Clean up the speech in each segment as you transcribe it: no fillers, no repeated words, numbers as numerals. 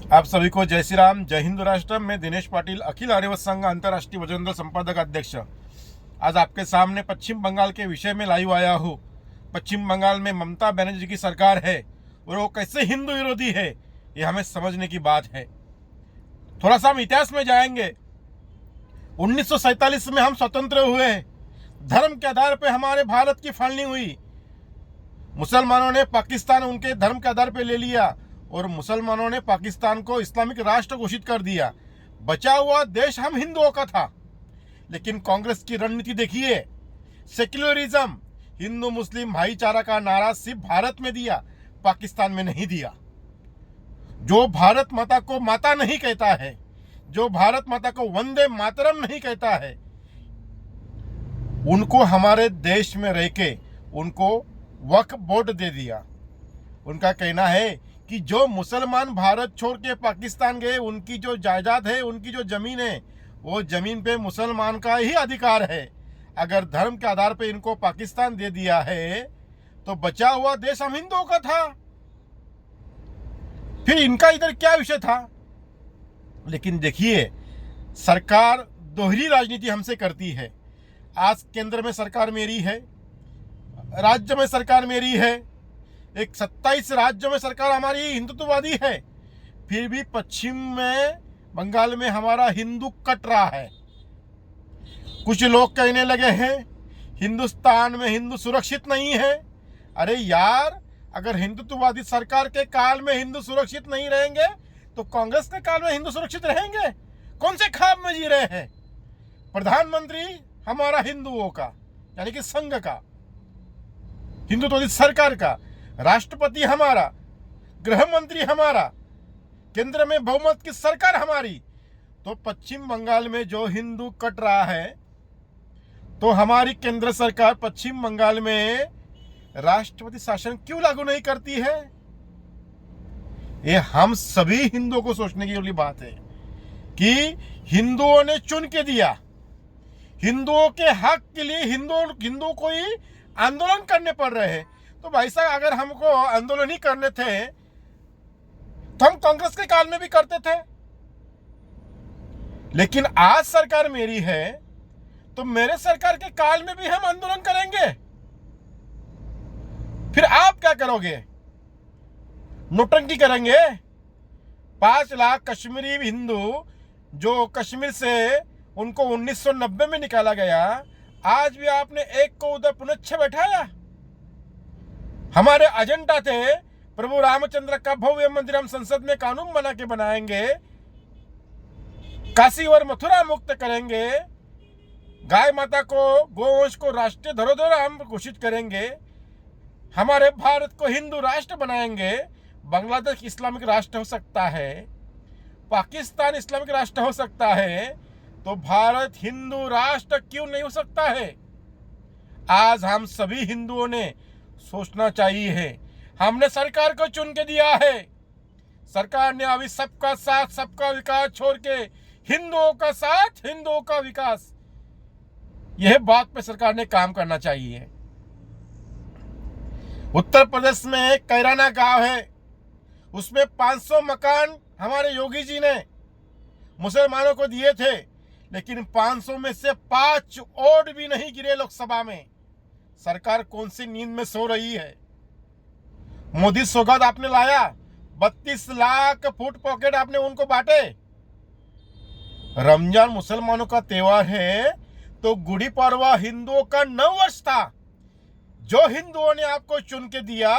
आप सभी को जय श्री राम, जय हिंद राष्ट्र। मैं दिनेश पाटिल, अखिल आर्यवत संघ अंतर्राष्ट्रीय बजरंग दल संपादक अध्यक्ष, आज आपके सामने पश्चिम बंगाल के विषय में लाइव आया हूँ। पश्चिम बंगाल में ममता बनर्जी की सरकार है और वो कैसे हिंदू विरोधी है, ये हमें समझने की बात है। थोड़ा सा हम इतिहास में जाएंगे। 1947 में हम स्वतंत्र हुए। धर्म के आधार पर हमारे भारत की फालनी हुई। मुसलमानों ने पाकिस्तान उनके धर्म के आधार पर ले लिया और मुसलमानों ने पाकिस्तान को इस्लामिक राष्ट्र घोषित कर दिया। बचा हुआ देश हम हिंदुओं का था। लेकिन कांग्रेस की रणनीति देखिए, सेक्युलरिज्म, हिंदू मुस्लिम भाईचारा का नारा सिर्फ भारत में दिया, पाकिस्तान में नहीं दिया। जो भारत माता को माता नहीं कहता है, जो भारत माता को वंदे मातरम नहीं कहता है, उनको हमारे देश में रह के उनको वक्फ बोर्ड दे दिया। उनका कहना है कि जो मुसलमान भारत छोड़ के पाकिस्तान गए, उनकी जो जायदाद है, उनकी जो जमीन है, वो जमीन पे मुसलमान का ही अधिकार है। अगर धर्म के आधार पे इनको पाकिस्तान दे दिया है तो बचा हुआ देश हम हिंदुओं का था। फिर इनका इधर क्या विषय था? लेकिन देखिए, सरकार दोहरी राजनीति हमसे करती है। आज केंद्र में सरकार मेरी है, राज्य में सरकार मेरी है, एक 27 राज्यों में सरकार हमारी हिंदुत्ववादी है, फिर भी पश्चिम में बंगाल में हमारा हिंदू कट रहा है। कुछ लोग कहने लगे हैं हिंदुस्तान में हिंदू सुरक्षित नहीं है। अरे यार, अगर हिंदुत्ववादी सरकार के काल में हिंदू सुरक्षित नहीं रहेंगे तो कांग्रेस के काल में हिंदू सुरक्षित रहेंगे? कौन से ख्वाब में जी रहे हैं? प्रधानमंत्री हमारा हिंदुओं का, यानी कि संघ का, हिंदुत्ववादी सरकार का, राष्ट्रपति हमारा, गृह मंत्री हमारा, केंद्र में बहुमत की सरकार हमारी। तो पश्चिम बंगाल में जो हिंदू कट रहा है, तो हमारी केंद्र सरकार पश्चिम बंगाल में राष्ट्रपति शासन क्यों लागू नहीं करती है? ये हम सभी हिंदुओं को सोचने की वाली बात है कि हिंदुओं ने चुन के दिया। हिंदुओं के हक के लिए हिंदुओं को ही आंदोलन करने पड़ रहे हैं। तो भाई साहब, अगर हमको आंदोलन ही करने थे तो हम कांग्रेस के काल में भी करते थे। लेकिन आज सरकार मेरी है तो मेरे सरकार के काल में भी हम आंदोलन करेंगे। फिर आप क्या करोगे? नोटंकी करेंगे? 5 लाख कश्मीरी हिंदू जो कश्मीर से उनको 1990 में निकाला गया, आज भी आपने एक को उधर पुनच्छ बैठाया। हमारे एजेंडा थे प्रभु रामचंद्र का भव्य मंदिर हम संसद में कानून बना के बनाएंगे, काशी और मथुरा मुक्त करेंगे, गाय माता को, गोवंश को राष्ट्रीय धरोहर हम घोषित करेंगे, हमारे भारत को हिंदू राष्ट्र बनाएंगे। बांग्लादेश इस्लामिक राष्ट्र हो सकता है, पाकिस्तान इस्लामिक राष्ट्र हो सकता है, तो भारत हिंदू राष्ट्र क्यों नहीं हो सकता है? आज हम सभी हिंदुओं ने सोचना चाहिए है। हमने सरकार को चुन के दिया है। सरकार ने अभी सबका साथ सबका विकास छोड़ के हिंदुओं का साथ हिंदुओं का विकास, यह बात पे सरकार ने काम करना चाहिए। उत्तर प्रदेश में एक कैराना गांव है, उसमें 500 मकान हमारे योगी जी ने मुसलमानों को दिए थे, लेकिन 500 में से 5 वोट भी नहीं गिरे लोकसभा में। सरकार कौन सी नींद में सो रही है? मोदी सौगात आपने लाया, 32 लाख फुट पॉकेट आपने उनको बांटे। रमजान मुसलमानों का त्योहार है तो गुड़ी पड़वा हिंदुओं का नव वर्ष था। जो हिंदुओं ने आपको चुन के दिया,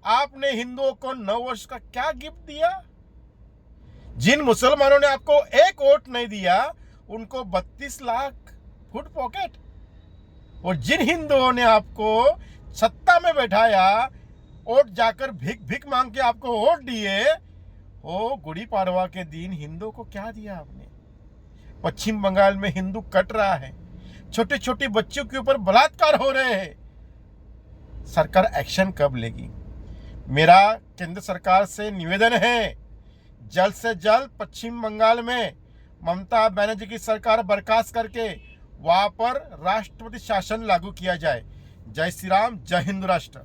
आपने हिंदुओं को नव वर्ष का क्या गिफ्ट दिया? जिन मुसलमानों ने आपको एक वोट नहीं दिया, उनको 32 लाख फुट पॉकेट, और जिन हिंदुओं ने आपको सत्ता में बैठाया, वोट जाकर भीख भीख मांग के आपको वोट दिए, वो गुड़ी पाड़वा के दिन हिंदुओं को क्या दिया आपने? पश्चिम बंगाल में हिंदू कट रहा है, छोटे छोटे बच्चों के ऊपर बलात्कार हो रहे हैं। सरकार एक्शन कब लेगी? मेरा केंद्र सरकार से निवेदन है, जल्द से जल्द पश्चिम बंगाल में ममता बनर्जी की सरकार बर्खास्त करके वहां पर राष्ट्रपति शासन लागू किया जाए। जय श्री राम, जय हिंद राष्ट्र।